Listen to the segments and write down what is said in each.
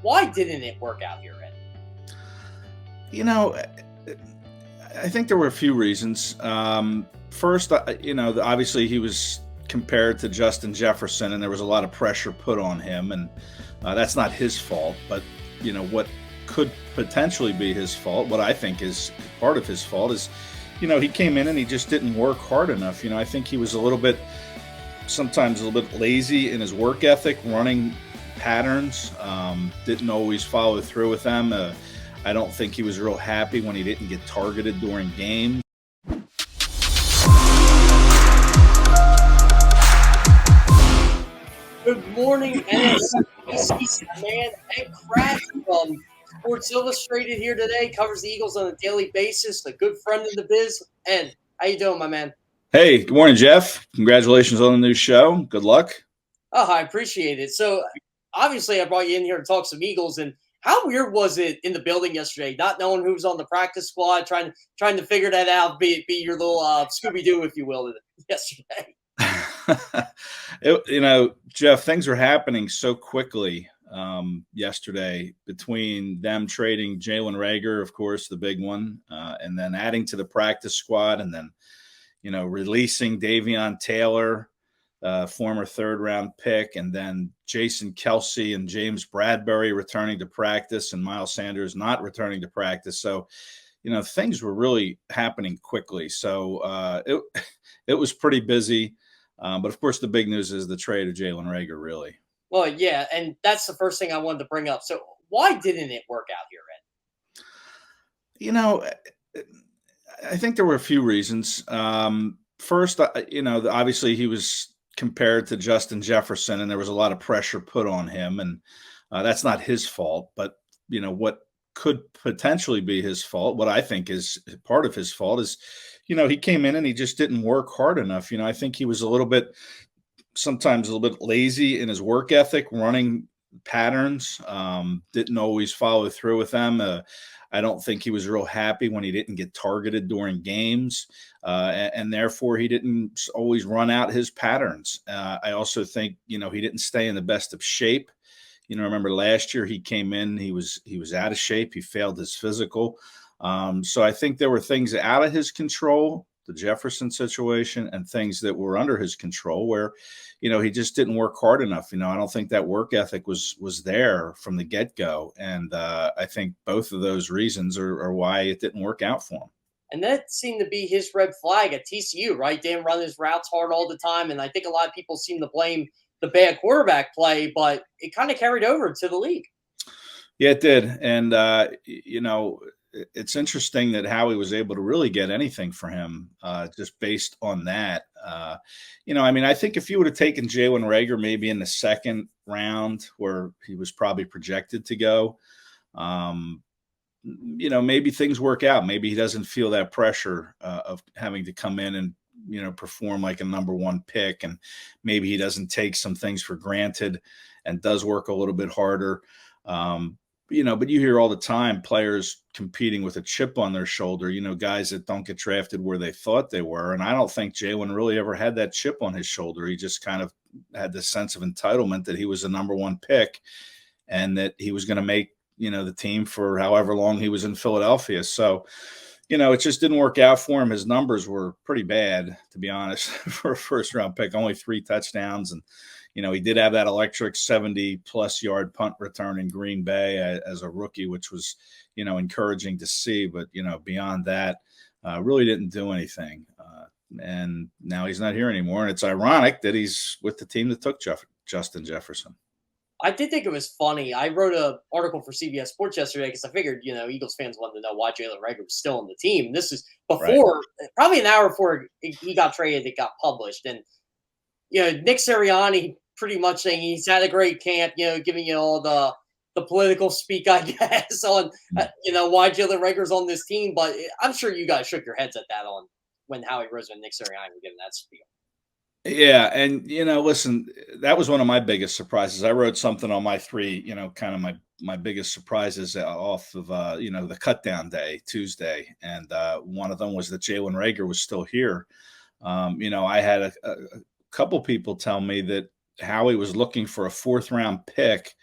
why didn't it work out here, Ed? You know, I think there were a few reasons. First, obviously he was compared to Justin Jefferson, and there was a lot of pressure put on him, and that's not his fault. But what could potentially be his fault, what I think is part of his fault, is he came in and he just didn't work hard enough. I think he was sometimes a little bit lazy in his work ethic, running patterns, didn't always follow through with them. I don't think he was real happy when he didn't get targeted during games. Good morning, NFC East, man. Ed Kracz from Sports Illustrated here today, covers the Eagles on a daily basis, a good friend of the biz. Ed, how you doing, my man? Hey, good morning, Jeff. Congratulations on the new show. Good luck. Oh, I appreciate it. So, obviously, I brought you in here to talk some Eagles, and how weird was it in the building yesterday, not knowing who was on the practice squad, trying to figure that out, be your little Scooby-Doo, if you will, yesterday? Jeff, things were happening so quickly yesterday between them trading Jalen Reagor, of course, the big one, and then adding to the practice squad, and then, releasing Davion Taylor, former third-round pick, and then Jason Kelce and James Bradbury returning to practice, and Miles Sanders not returning to practice. So, things were really happening quickly. So it was pretty busy. But, of course, the big news is the trade of Jalen Reagor, really. Well, yeah, and that's the first thing I wanted to bring up. So why didn't it work out here, Ed? I think there were a few reasons. First, obviously he was compared to Justin Jefferson, and there was a lot of pressure put on him, and that's not his fault. But, what could potentially be his fault, what I think is part of his fault, is he came in and he just didn't work hard enough. I think he was sometimes a little bit lazy in his work ethic, running patterns, didn't always follow through with them. I don't think he was real happy when he didn't get targeted during games, and therefore he didn't always run out his patterns. I also think, he didn't stay in the best of shape. Remember last year he came in, he was out of shape. He failed his physical. So I think there were things out of his control, the Jefferson situation, and things that were under his control where, he just didn't work hard enough. I don't think that work ethic was there from the get-go. And I think both of those reasons are why it didn't work out for him. And that seemed to be his red flag at TCU, right? Didn't run his routes hard all the time. And I think a lot of people seem to blame the bad quarterback play, but it kind of carried over to the league. Yeah, it did. And, it's interesting that Howie was able to really get anything for him just based on that. I think if you would have taken Jalen Reagor maybe in the second round where he was probably projected to go, maybe things work out. Maybe he doesn't feel that pressure of having to come in and, perform like a number one pick. And maybe he doesn't take some things for granted and does work a little bit harder. But you hear all the time players competing with a chip on their shoulder, guys that don't get drafted where they thought they were. And I don't think Jalen really ever had that chip on his shoulder. He just kind of had this sense of entitlement that he was a number one pick and that he was going to make, the team for however long he was in Philadelphia. So, it just didn't work out for him. His numbers were pretty bad, to be honest, for a first round pick, only 3 touchdowns. And, he did have that electric 70-plus yard punt return in Green Bay as a rookie, which was, encouraging to see. But, beyond that, really didn't do anything. And now he's not here anymore. And it's ironic that he's with the team that took Justin Jefferson. I did think it was funny. I wrote an article for CBS Sports yesterday because I figured, Eagles fans wanted to know why Jalen Reagor was still on the team. This is before, probably an hour before he got traded, it got published. And, Nick Sirianni pretty much saying he's had a great camp, giving you all the political speak, I guess, on, why Jalen Reagor's on this team. But I'm sure you guys shook your heads at that on when Howie Roseman and Nick Sirianni were giving that spiel. Yeah. And, listen, that was one of my biggest surprises. I wrote something on my 3, kind of my biggest surprises off of, the cut down day, Tuesday. And one of them was that Jalen Reagor was still here. I had a couple people tell me that Howie was looking for a 4th round pick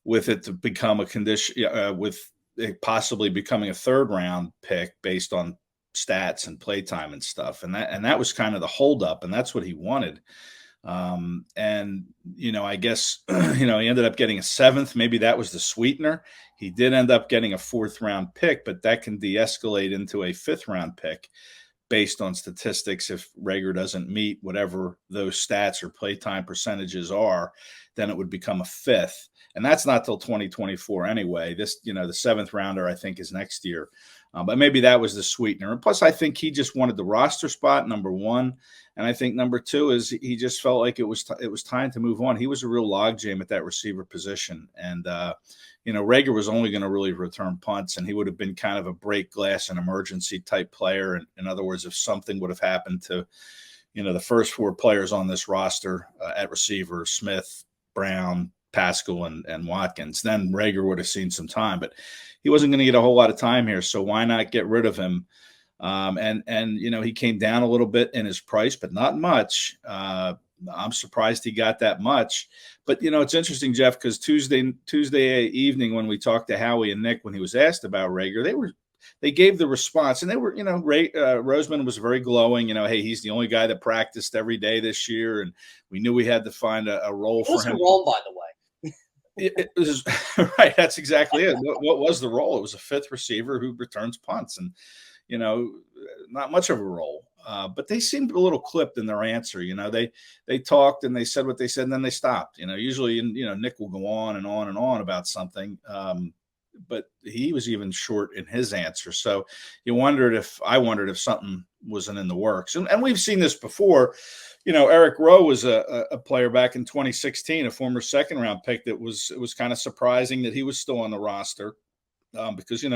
with it to become a condition, with it possibly becoming a third-round pick based on stats and playtime and stuff. And that was kind of the holdup, and that's what he wanted. And, I guess, he ended up getting a seventh. Maybe that was the sweetener. He did end up getting a fourth-round pick, but that can de-escalate into a fifth-round pick based on statistics. If Reagor doesn't meet whatever those stats or playtime percentages are, then it would become a fifth. And that's not till 2024 anyway. This, the seventh rounder, I think, is next year. But maybe that was the sweetener. And plus, I think he just wanted the roster spot, number one. And I think number two is he just felt like it was time to move on. He was a real logjam at that receiver position. And, Reagor was only going to really return punts, and he would have been kind of a break glass and emergency type player. And in other words, if something would have happened to, the first four players on this roster at receiver, Smith, Brown, Pascal, and Watkins, then Reagor would have seen some time. But he wasn't going to get a whole lot of time here, so why not get rid of him? And he came down a little bit in his price, but not much. I'm surprised he got that much. But, it's interesting, Jeff, because Tuesday evening when we talked to Howie and Nick, when he was asked about Reagor, they gave the response, and they were, Roseman was very glowing, hey, he's the only guy that practiced every day this year, and we knew we had to find a role for him. Wrong, by the way. It was right. That's exactly it. What was the role? It was a fifth receiver who returns punts, and not much of a role. But they seemed a little clipped in their answer. They talked and they said what they said, and then they stopped. Usually, Nick will go on and on and on about something, but he was even short in his answer. So I wondered if something wasn't in the works, and we've seen this before. Eric Rowe was a player back in 2016, a former second-round pick that was kind of surprising that he was still on the roster because,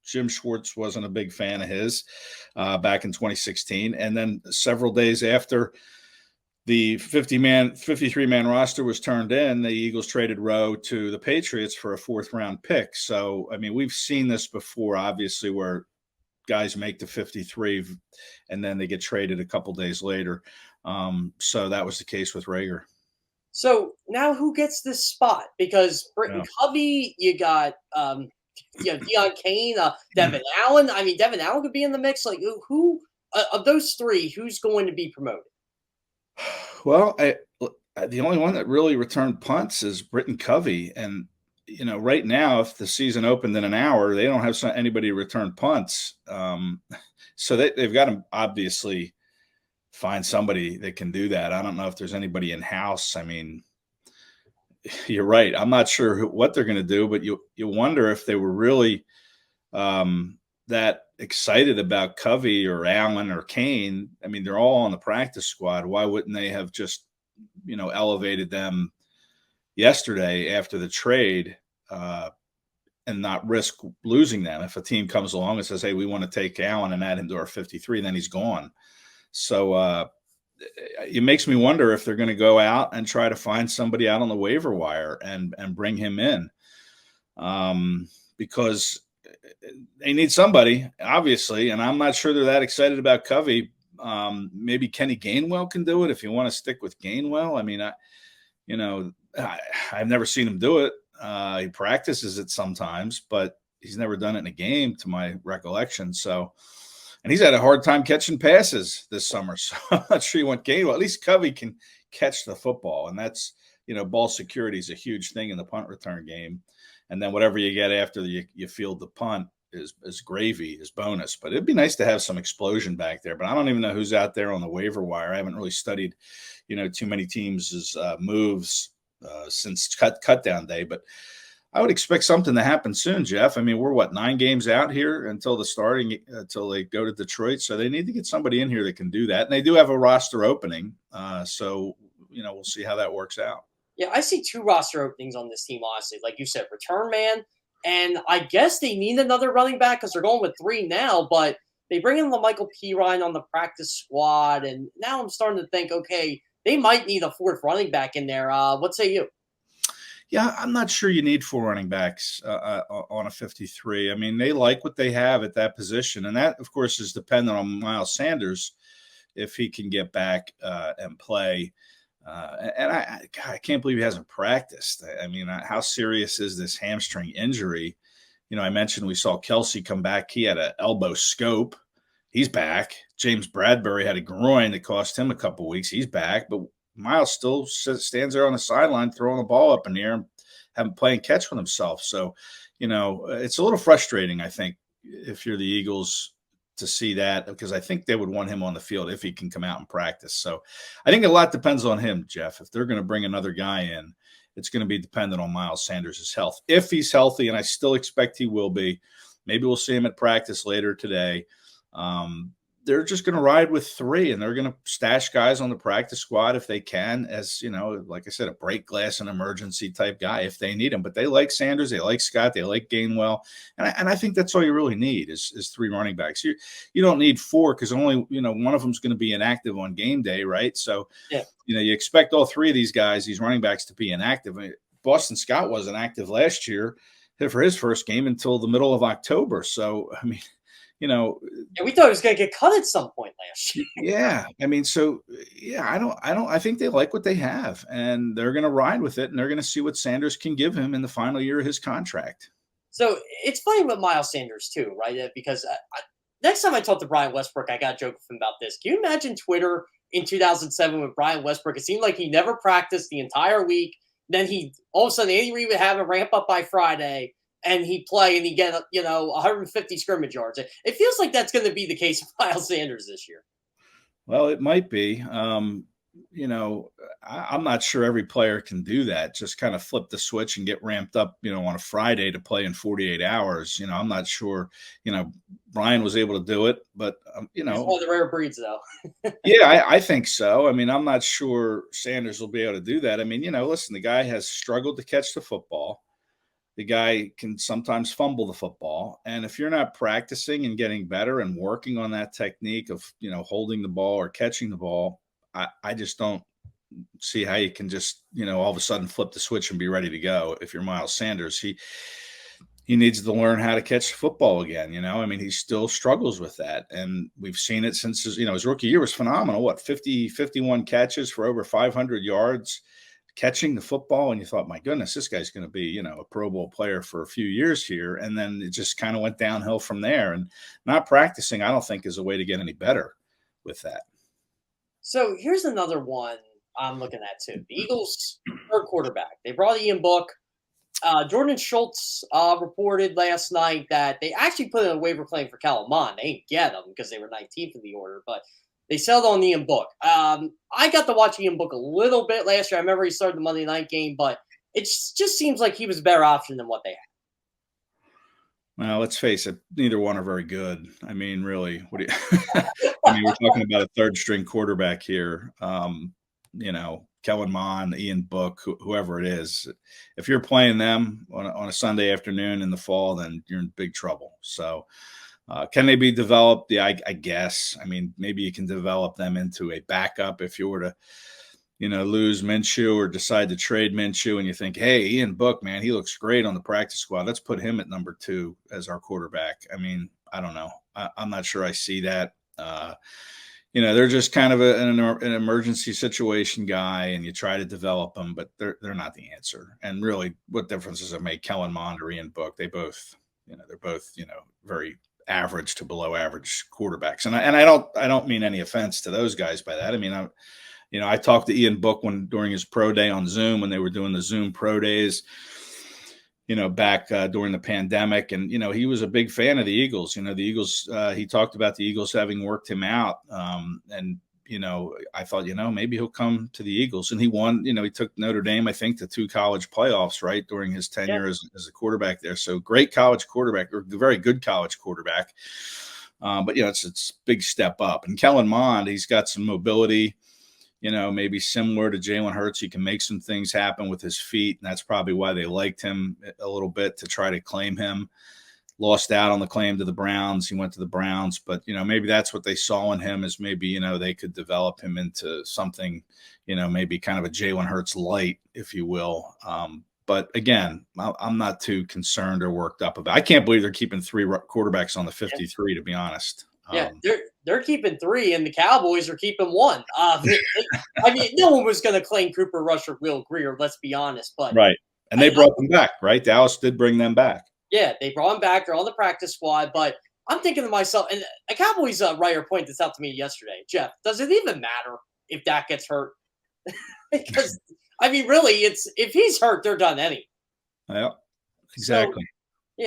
Jim Schwartz wasn't a big fan of his back in 2016. And then several days after the 53-man roster was turned in, the Eagles traded Rowe to the Patriots for a fourth-round pick. So, we've seen this before, obviously, where guys make the 53 and then they get traded a couple days later. So that was the case with Reagor. So now who gets this spot? Because Britton Covey, you got Deion Kane, Devin Allen. Devin Allen could be in the mix. Like who of those three, who's going to be promoted? Well, the only one that really returned punts is Britton Covey. And, right now, if the season opened in an hour, they don't have anybody return punts. So they've got to obviously find somebody that can do that. I don't know if there's anybody in-house. You're right. I'm not sure what they're going to do, but you wonder if they were really that excited about Covey or Allen or Kane. They're all on the practice squad. Why wouldn't they have just, elevated them yesterday after the trade and not risk losing them? If a team comes along and says, hey, we want to take Allen and add him to our 53, then he's gone. So it makes me wonder if they're going to go out and try to find somebody out on the waiver wire and bring him in because they need somebody, obviously. And I'm not sure they're that excited about Covey. Maybe Kenny Gainwell can do it if you want to stick with Gainwell. I've never seen him do it. He practices it sometimes, but he's never done it in a game to my recollection. So, and he's had a hard time catching passes this summer. So I'm not sure you want Gainwell. At least Covey can catch the football. And that's, ball security is a huge thing in the punt return game. And then whatever you get after you field the punt is gravy, is bonus. But it'd be nice to have some explosion back there. But I don't even know who's out there on the waiver wire. I haven't really studied, too many teams' moves since cut down day. But I would expect something to happen soon, Jeff. We're 9 games out here until they go to Detroit. So they need to get somebody in here that can do that. And they do have a roster opening. So, we'll see how that works out. Yeah, I see 2 roster openings on this team, honestly. Like you said, return man. And I guess they need another running back because they're going with 3 now. But they bring in Michael Pirine on the practice squad. And now I'm starting to think, okay, they might need a 4th running back in there. What say you? Yeah, I'm not sure you need 4 running backs on a 53. They like what they have at that position. And that, of course, is dependent on Miles Sanders if he can get back and play. And God, I can't believe he hasn't practiced. I mean, how serious is this hamstring injury? I mentioned we saw Kelsey come back. He had an elbow scope. He's back. James Bradbury had a groin that cost him a couple weeks. He's back. But Miles still stands there on the sideline throwing the ball up in the air and having playing catch with himself. So, it's a little frustrating, I think, if you're the Eagles, to see that, because I think they would want him on the field if he can come out and practice. So I think a lot depends on him, Jeff. If they're going to bring another guy in, it's going to be dependent on Miles Sanders' health. If he's healthy, and I still expect he will be, maybe we'll see him at practice later today. They're just going to ride with 3, and they're going to stash guys on the practice squad if they can, as, like I said, a break glass and emergency type guy if they need him. But they like Sanders, they like Scott, they like Gainwell. And I think that's all you really need is 3 running backs. You don't need 4, because only, one of them's going to be inactive on game day, right? So, yeah. You expect all 3 of these guys, these running backs, to be inactive. I mean, Boston Scott wasn't active last year for his first game until the middle of October. So, I mean, yeah, we thought he was going to get cut at some point last year. Yeah. I mean, so yeah, I think they like what they have, and they're going to ride with it, and they're going to see what Sanders can give him in the final year of his contract. So it's funny with Miles Sanders too, right? Because next time I talked to Brian Westbrook, I got a joke with him about this. Can you imagine Twitter in 2007 with Brian Westbrook? It seemed like he never practiced the entire week. Then all of a sudden, Andy Reid would have him ramp up by Friday, and he'd play, and he'd get 150 scrimmage yards. It feels like that's going to be the case with Miles Sanders this year. Well, it might be. I'm not sure every player can do that. Just kind of flip the switch and get ramped up, on a Friday to play in 48 hours. I'm not sure. Brian was able to do it, but He's one of the rare breeds, though. Yeah, I think so. I mean, I'm not sure Sanders will be able to do that. I mean, listen, the guy has struggled to catch the football. The guy can sometimes fumble the football. And if you're not practicing and getting better and working on that technique of, holding the ball or catching the ball, I just don't see how you can just, all of a sudden flip the switch and be ready to go. If you're Miles Sanders, he needs to learn how to catch the football again. I mean, he still struggles with that. And we've seen it since his rookie year was phenomenal. 51 catches for over 500 yards. Catching the football, and you thought, my goodness, this guy's going to be, a Pro Bowl player for a few years here. And then it just kind of went downhill from there. And not practicing, I don't think, is a way to get any better with that. So here's another one I'm looking at too. The Eagles' third quarterback. They brought Ian Book. Jordan Schultz reported last night that they actually put in a waiver claim for Kellen Mond. They didn't get him because they were 19th in the order, but they settled on Ian Book. I got to watch Ian Book a little bit last year. I remember he started the Monday night game, but it just seems like he was a better option than what they had. Well, let's face it, neither one are very good. I mean, really, what do you I mean, we're talking about a third-string quarterback here. Kellen Mond, Ian Book, whoever it is. If you're playing them on a Sunday afternoon in the fall, then you're in big trouble. So, can they be developed? Yeah, I guess. I mean, maybe you can develop them into a backup if you were to, lose Minshew or decide to trade Minshew, and you think, hey, Ian Book, man, he looks great on the practice squad. Let's put him at number 2 as our quarterback. I mean, I don't know. I'm not sure I see that. They're just kind of an emergency situation guy, and you try to develop them, but they're not the answer. And really, what difference does it make, Kellen Mond or Ian Book? They're both very average to below average quarterbacks. And I don't mean any offense to those guys by that. I mean, I talked to Ian Book during his pro day on Zoom, when they were doing the Zoom pro days, back during the pandemic. And, he was a big fan of the Eagles. The Eagles, he talked about the Eagles having worked him out. And I thought, maybe he'll come to the Eagles. And he won, he took Notre Dame, I think, to 2 college playoffs, right, during his tenure as a quarterback there. So great college quarterback, or very good college quarterback. But, it's a big step up. And Kellen Mond, he's got some mobility, maybe similar to Jalen Hurts. He can make some things happen with his feet. And that's probably why they liked him a little bit, to try to claim him. Lost out on the claim to the Browns. He went to the Browns, but, maybe that's what they saw in him, is maybe, they could develop him into something, maybe kind of a Jalen Hurts light, if you will. But again, I'm not too concerned or worked up about it. I can't believe they're keeping 3 quarterbacks on the 53, to be honest. Yeah, they're keeping 3, and the Cowboys are keeping 1. I mean, no one was going to claim Cooper Rush or Will Greer, let's be honest. But right. And they brought them back, right? Dallas did bring them back. Yeah, they brought him back. They're on the practice squad. But I'm thinking to myself, and a Cowboys writer pointed this out to me yesterday. Jeff, does it even matter if Dak gets hurt? Because, I mean, really, if he's hurt, they're done anyway. Yeah, exactly.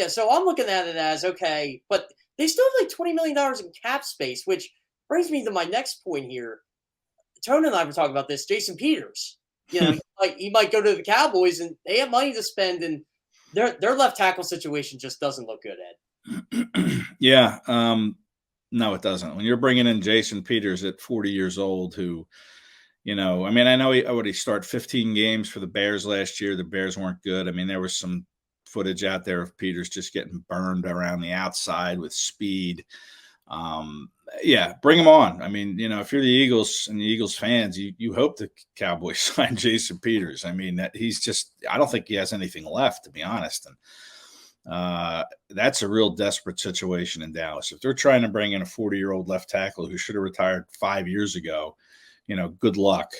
So I'm looking at it as, okay, but they still have like $20 million in cap space, which brings me to my next point here. Tony and I were talking about this. Jason Peters, he might go to the Cowboys, and they have money to spend, and their left tackle situation just doesn't look good, Ed. Yeah, no, it doesn't. When you're bringing in Jason Peters at 40 years old, who, I mean, I know he started 15 games for the Bears last year. The Bears weren't good. I mean, there was some footage out there of Peters just getting burned around the outside with speed. Yeah, bring him on. I mean, if you're the Eagles and the Eagles fans, you hope the Cowboys sign Jason Peters. I mean, I don't think he has anything left, to be honest. And that's a real desperate situation in Dallas. If they're trying to bring in a 40-year-old left tackle who should have retired 5 years ago, good luck.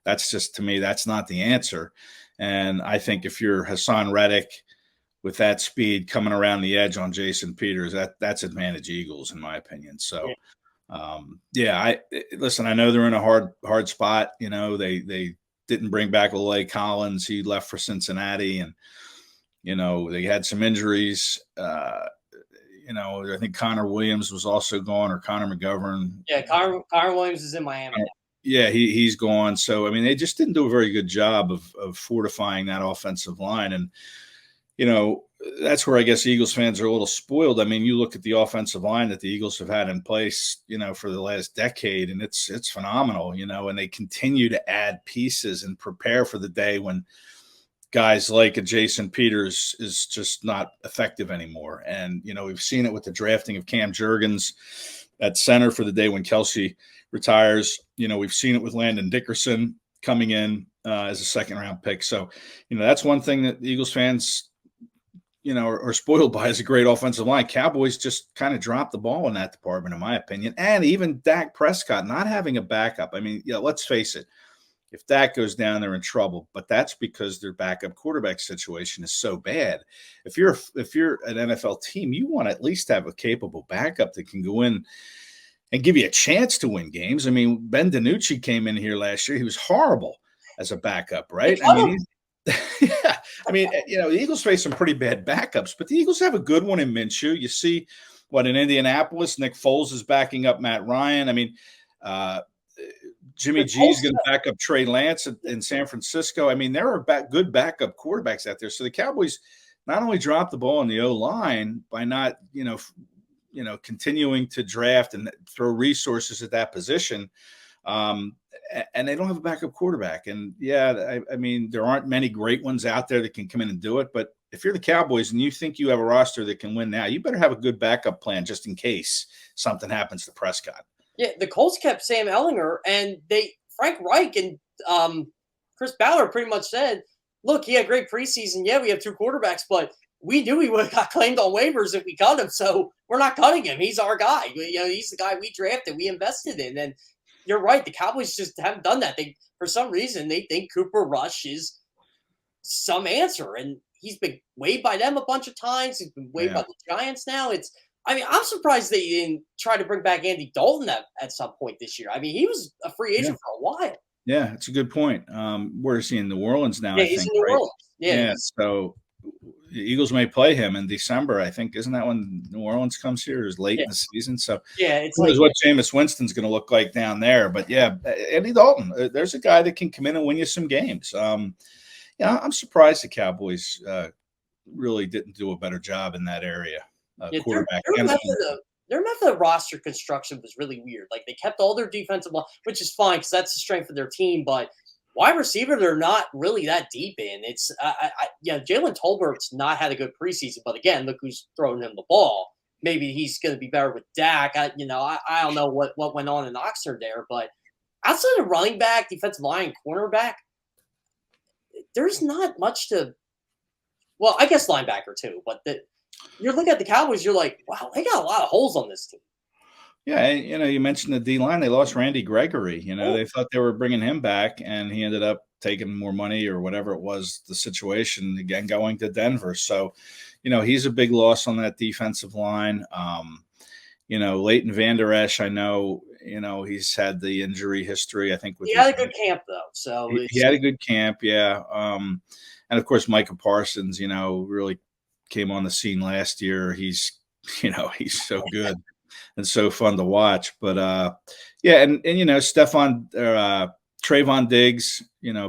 That's just, to me, that's not the answer. And I think if you're Hassan Reddick with that speed coming around the edge on Jason Peters, that's advantage Eagles, in my opinion. So, listen, I know they're in a hard spot. They didn't bring back Olay Collins. He left for Cincinnati, and, they had some injuries. I think Connor Williams was also gone, or Connor McGovern. Yeah, Connor Williams is in Miami now. Yeah, he's gone. So, I mean, they just didn't do a very good job of fortifying that offensive line. And, that's where I guess Eagles fans are a little spoiled. I mean, you look at the offensive line that the Eagles have had in place, for the last decade, and it's phenomenal, and they continue to add pieces and prepare for the day when guys like a Jason Peters is just not effective anymore. And, we've seen it with the drafting of Cam Jurgens at center for the day when Kelsey retires. We've seen it with Landon Dickerson coming in as a second-round pick. So, that's one thing that the Eagles fans, are spoiled by, is a great offensive line. Cowboys just kind of dropped the ball in that department, in my opinion. And even Dak Prescott not having a backup. I mean, let's face it. If Dak goes down, they're in trouble. But that's because their backup quarterback situation is so bad. If you're an NFL team, you want to at least have a capable backup that can go in and give you a chance to win games. I mean, Ben DiNucci came in here last year. He was horrible as a backup, right? Yeah. I mean, the Eagles face some pretty bad backups, but the Eagles have a good one in Minshew. You see in Indianapolis, Nick Foles is backing up Matt Ryan. I mean, Jimmy G is going to back up Trey Lance in San Francisco. I mean, there are good backup quarterbacks out there. So the Cowboys not only dropped the ball in the O-line by not, continuing to draft and throw resources at that position, and they don't have a backup quarterback. And I mean, there aren't many great ones out there that can come in and do it. But if you're the Cowboys and you think you have a roster that can win now, you better have a good backup plan just in case something happens to Prescott. Yeah, the Colts kept Sam Ehlinger, and Frank Reich and Chris Ballard pretty much said, look, he had great preseason. Yeah, we have 2 quarterbacks, but we knew he would have got claimed on waivers if we cut him, so we're not cutting him. He's our guy. He's the guy we drafted, we invested in. And you're right, the Cowboys just haven't done that. For some reason, they think Cooper Rush is some answer, and he's been waived by them a bunch of times. He's been waived by the Giants now. I'm surprised they didn't try to bring back Andy Dalton at some point this year. I mean, he was a free agent for a while. Yeah, that's a good point. Where is he, in New Orleans now? Yeah, he's in New Orleans. Yeah, so the Eagles may play him in December, I think. Isn't that when New Orleans comes here? Is late in the season. So it's what Jameis Winston's going to look like down there. But Andy Dalton, there's a guy that can come in and win you some games. I'm surprised the Cowboys really didn't do a better job in that area. Quarterback. Their method of roster construction was really weird. Like, they kept all their defensive line, which is fine because that's the strength of their team. But wide receiver, they're not really that deep in. It's Jalen Tolbert's not had a good preseason, but again, look who's throwing him the ball. Maybe he's going to be better with Dak. I don't know what went on in Oxford there, but outside of running back, defensive line, cornerback, there's not much to. Well, I guess linebacker too, but you're looking at the Cowboys, you're like, wow, they got a lot of holes on this team. Yeah, you mentioned the D line. They lost Randy Gregory. They thought they were bringing him back, and he ended up taking more money or whatever it was, the situation, again, going to Denver. So, he's a big loss on that defensive line. Leighton Vander Esch, I know, he's had the injury history, I think. He had a good camp, though. So he had a good camp, yeah. And, of course, Micah Parsons, really came on the scene last year. He's so good and so fun to watch. But, yeah, and Trayvon Diggs,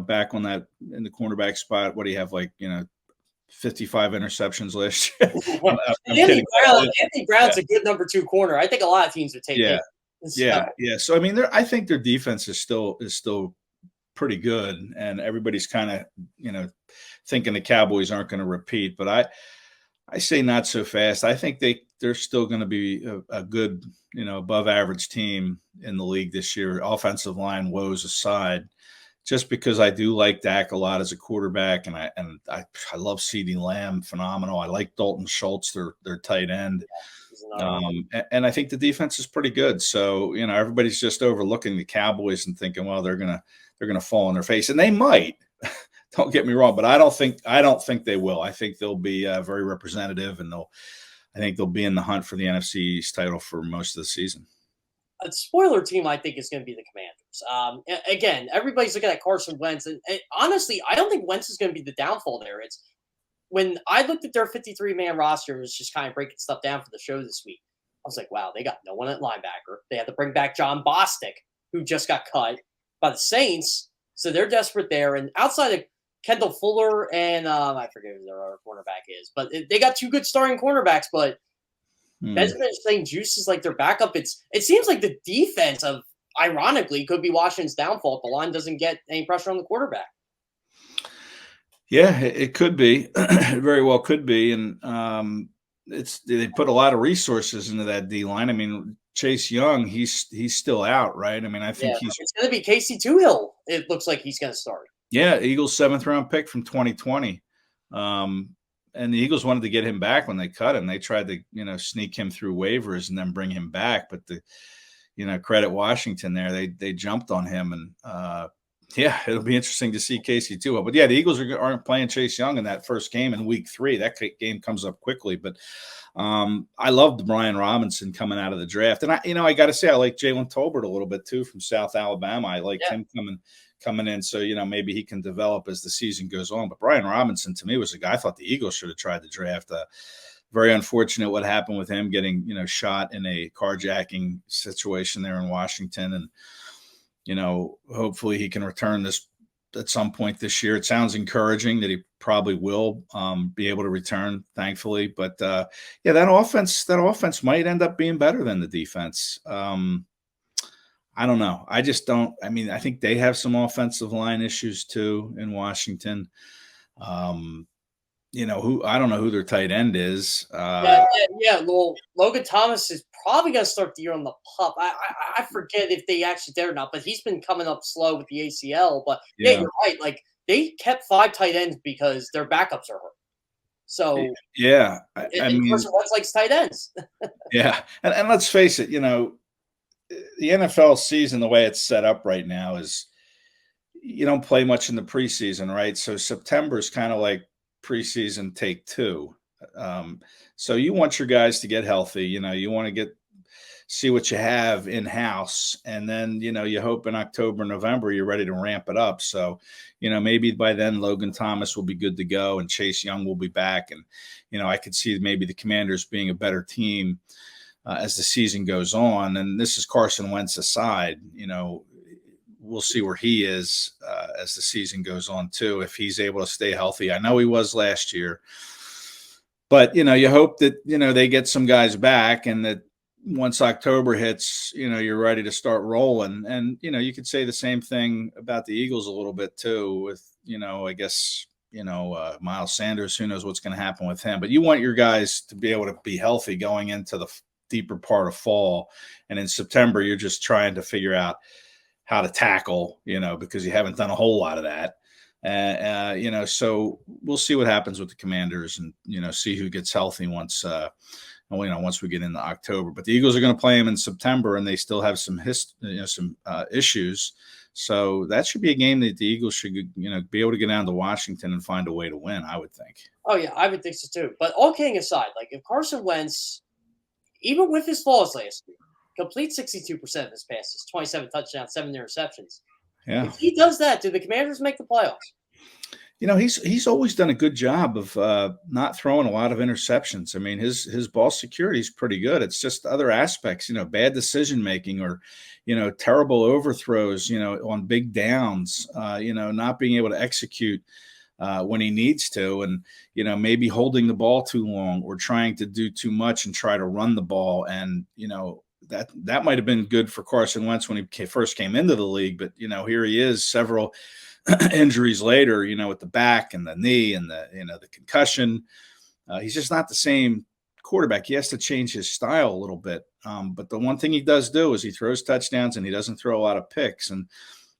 back on that in the cornerback spot. What do you have, 55 interceptions last year? Anthony Brown's a good number 2 corner. I think a lot of teams would take him. Yeah. So, I think their defense is still pretty good, and everybody's kind of, thinking the Cowboys aren't going to repeat. But I say not so fast. I think they're still going to be a good, above average team in the league this year, offensive line woes aside, just because I do like Dak a lot as a quarterback, and I love CeeDee Lamb, phenomenal. I like Dalton Schultz, their tight end. And I think the defense is pretty good. So, everybody's just overlooking the Cowboys and thinking, well, they're gonna fall on their face, and they might. Don't get me wrong, but I don't think they will. I think they'll be very representative, and I think they'll be in the hunt for the NFC East title for most of the season. A spoiler team, I think, is going to be the Commanders. Again, everybody's looking at Carson Wentz, and honestly, I don't think Wentz is going to be the downfall there. It's when I looked at their 53-man roster and was just kind of breaking stuff down for the show this week. I was like, wow, they got no one at linebacker. They had to bring back John Bostic, who just got cut by the Saints, so they're desperate there. And outside of Kendall Fuller and I forget who their other cornerback is, but they got 2 good starting cornerbacks. But Benjamin St-Juste is like their backup. It seems like the defense ironically, could be Washington's downfall if the line doesn't get any pressure on the quarterback. Yeah, it could be. It very well could be, and they put a lot of resources into that D line. I mean, Chase Young, he's still out, right? I mean, I think it's going to be Casey Toohill. It looks like he's going to start. Yeah, Eagles 7th round pick from 2020. And the Eagles wanted to get him back when they cut him. They tried to, sneak him through waivers and then bring him back. But credit Washington there. They jumped on him. And, it'll be interesting to see Casey too. But, yeah, the Eagles aren't playing Chase Young in that first game in week 3. That game comes up quickly. But I loved Brian Robinson coming out of the draft. And, I got to say, I like Jalen Tolbert a little bit too from South Alabama. I liked him coming in, so maybe he can develop as the season goes on. But Brian Robinson, to me, was a guy I thought the Eagles should have tried to draft. Very unfortunate what happened with him getting shot in a carjacking situation there in Washington, and hopefully he can return this at some point this year. It sounds encouraging that he probably will be able to return, thankfully. But that offense might end up being better than the defense. I don't know. I just don't. I mean, I think they have some offensive line issues too in Washington. I don't know who their tight end is. Well, Logan Thomas is probably going to start the year on the pup. I forget if they actually did or not, but he's been coming up slow with the ACL. But you're right. Like they kept 5 tight ends because their backups are hurt. So I mean, Carson Wentz likes tight ends. Yeah, and let's face it, the NFL season, the way it's set up right now, is you don't play much in the preseason, right? So September is kind of like preseason take 2. So you want your guys to get healthy. You want to see what you have in-house. And then, you hope in October, November, you're ready to ramp it up. So, maybe by then Logan Thomas will be good to go and Chase Young will be back. And, I could see maybe the Commanders being a better team as the season goes on. And this is Carson Wentz aside, we'll see where he is as the season goes on too, if he's able to stay healthy. I know he was last year, but you hope that, they get some guys back and that once October hits, you're ready to start rolling. And, you could say the same thing about the Eagles a little bit too with, I guess, Miles Sanders, who knows what's going to happen with him, but you want your guys to be able to be healthy going into the deeper part of fall. And in September, you're just trying to figure out how to tackle, because you haven't done a whole lot of that. So we'll see what happens with the Commanders and, see who gets healthy once well, once we get into October. But the Eagles are going to play him in September, and they still have some issues. So that should be a game that the Eagles should, be able to get down to Washington and find a way to win, I would think. Oh, yeah, I would think so too. But all kidding aside, like if Carson Wentz, even with his flaws last year, complete 62% of his passes, 27 touchdowns, 7 interceptions. Yeah. If he does that, do the Commanders make the playoffs? He's always done a good job of not throwing a lot of interceptions. I mean, his ball security is pretty good. It's just other aspects, bad decision making or, terrible overthrows, on big downs, not being able to execute when he needs to, and maybe holding the ball too long or trying to do too much and try to run the ball. And that might have been good for Carson Wentz when he first came into the league, but here he is several injuries later, with the back and the knee and the concussion. He's just not the same quarterback. He has to change his style a little bit. But the one thing he does do is he throws touchdowns and he doesn't throw a lot of picks. And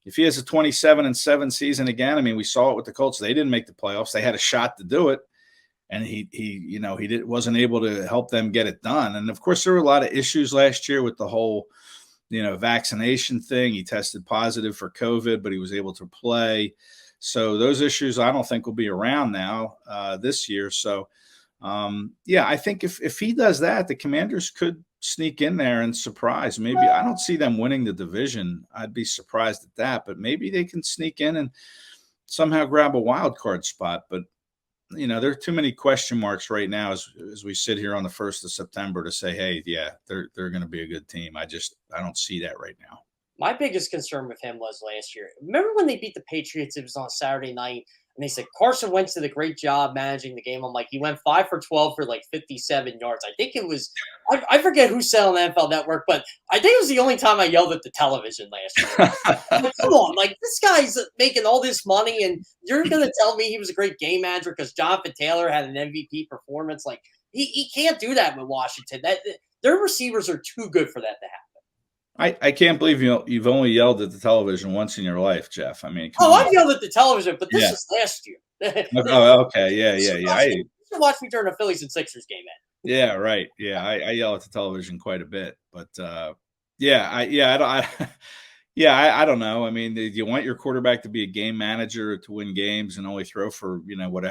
if he has a 27-7 season again, I mean, we saw it with the Colts. They didn't make the playoffs. They had a shot to do it. And he wasn't able to help them get it done. And of course, there were a lot of issues last year with the whole, vaccination thing. He tested positive for COVID, but he was able to play. So those issues I don't think will be around now this year. So, I think if he does that, the Commanders could sneak in there and surprise. Maybe I don't see them winning the division. I'd be surprised at that, but maybe they can sneak in and somehow grab a wild card spot. But there are too many question marks right now as we sit here on the 1st of September to say, hey, yeah, they're going to be a good team. I don't see that right now. My biggest concern with him was last year. Remember when they beat the Patriots? It was on Saturday night, and they said Carson Wentz did a great job managing the game. I'm like, he went 5 for 12 for like 57 yards. I think it was I forget who said on the NFL Network, but I think it was the only time I yelled at the television last year. Like, come on, like this guy's making all this money, and you're going to tell me he was a great game manager because Jonathan Taylor had an MVP performance? Like he can't do that with Washington. Their receivers are too good for that to happen. I can't believe you've only yelled at the television once in your life, Jeff. I mean, I've yelled at the television, but this is last year. Oh, okay, yeah. You should watch me during a Phillies and Sixers game, man. Yeah, right. Yeah, I yell at the television quite a bit, but I don't know. I mean, do you want your quarterback to be a game manager to win games and only throw for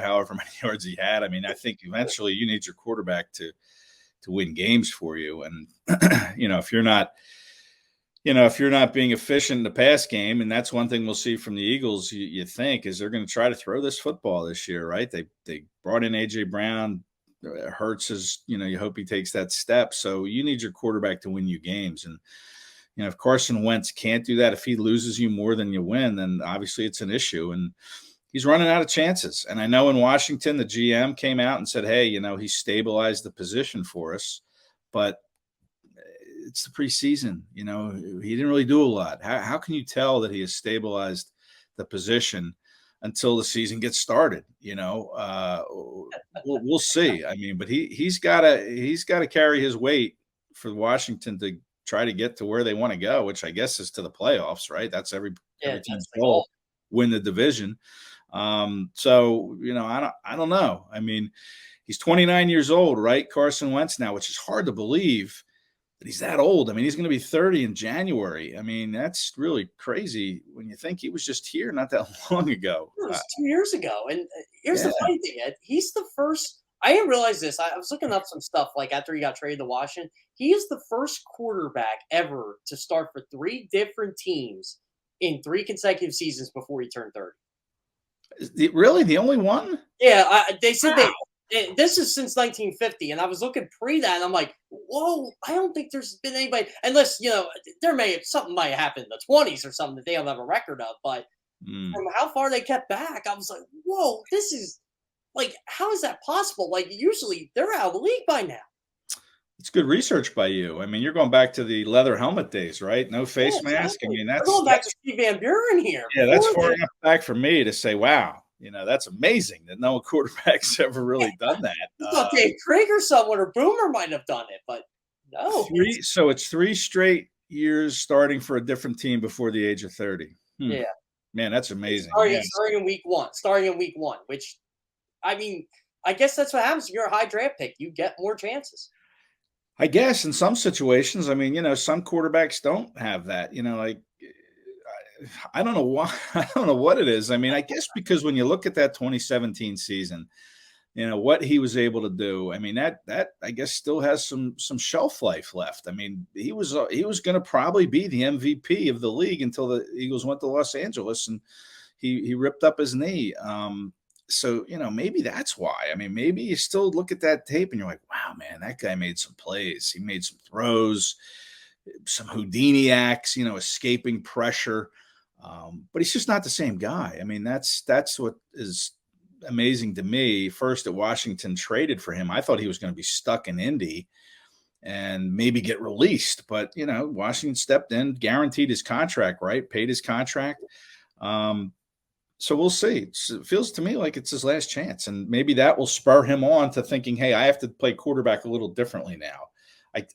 however many yards he had? I mean, I think eventually you need your quarterback to win games for you, and if you're not. If you're not being efficient in the pass game, and that's one thing we'll see from the Eagles, you think, is they're going to try to throw this football this year, right? They brought in A.J. Brown. Hurts is, you hope he takes that step. So you need your quarterback to win you games. And, if Carson Wentz can't do that, if he loses you more than you win, then obviously it's an issue. And he's running out of chances. And I know in Washington, the GM came out and said, hey, he stabilized the position for us. But it's the preseason, he didn't really do a lot. How can you tell that he has stabilized the position until the season gets started? We'll see. I mean, but he's got to carry his weight for Washington to try to get to where they want to go, which I guess is to the playoffs, right? That's every team's goal, win the division. So, I don't know. I mean, he's 29 years old, right? Carson Wentz now, which is hard to believe. But he's that old. I mean, he's going to be 30 in January. I mean, that's really crazy when you think he was just here not that long ago. It was 2 years ago. And here's the funny thing, Ed. He's the first – I didn't realize this. I was looking up some stuff like after he got traded to Washington. He is the first quarterback ever to start for 3 different teams in 3 consecutive seasons before he turned 30. Really? The only one? Yeah. They said this is since 1950, and I was looking pre that, and I'm like, whoa, I don't think there's been anybody, unless, something might happen in the 20s or something that they don't have a record of, but from how far they kept back, I was like, whoa, this is, like, how is that possible? Like, usually they're out of the league by now. It's good research by you. I mean, you're going back to the leather helmet days, right? No face mask. I mean, we're going back to Steve Van Buren here. Yeah, that's far enough back for me to say, wow. That's amazing that no quarterback's ever really done that. I thought Dave Krieg or someone or Boomer might have done it, but no. So it's 3 straight years starting for a different team before the age of 30. Yeah. Man, that's amazing. Starting in week one, which, I mean, I guess that's what happens. If you're a high draft pick, you get more chances. I guess in some situations, I mean, some quarterbacks don't have that, like I don't know why. I don't know what it is. I mean, I guess because when you look at that 2017 season, what he was able to do. I mean, that I guess still has some shelf life left. I mean, he was going to probably be the MVP of the league until the Eagles went to Los Angeles and he ripped up his knee. So maybe that's why. I mean, maybe you still look at that tape and you're like, wow, man, that guy made some plays. He made some throws, some Houdini acts, escaping pressure. But he's just not the same guy. I mean, that's what is amazing to me. First at Washington traded for him. I thought he was going to be stuck in Indy and maybe get released. But, Washington stepped in, guaranteed his contract, right? Paid his contract. So we'll see. It feels to me like it's his last chance. And maybe that will spur him on to thinking, hey, I have to play quarterback a little differently now.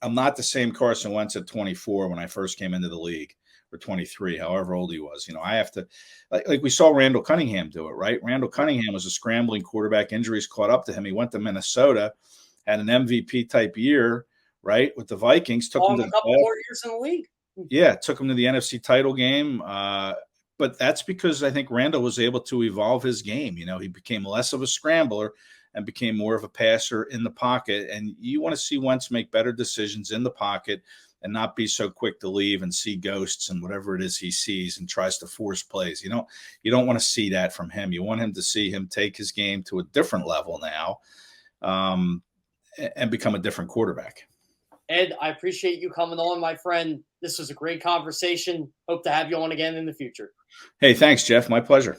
I'm not the same Carson Wentz at 24 when I first came into the league, or 23, however old he was. I have to, like we saw Randall Cunningham do it, right? Randall Cunningham was a scrambling quarterback. Injuries caught up to him. He went to Minnesota, had an MVP type year, right, with the Vikings. Took him to a couple more years in the league. Yeah, took him to the NFC title game. But that's because I think Randall was able to evolve his game. He became less of a scrambler and became more of a passer in the pocket. And you want to see Wentz make better decisions in the pocket and not be so quick to leave and see ghosts and whatever it is he sees and tries to force plays. You don't want to see that from him. You want him to see him take his game to a different level now, and become a different quarterback. Ed, I appreciate you coming on, my friend. This was a great conversation. Hope to have you on again in the future. Hey, thanks, Jeff. My pleasure.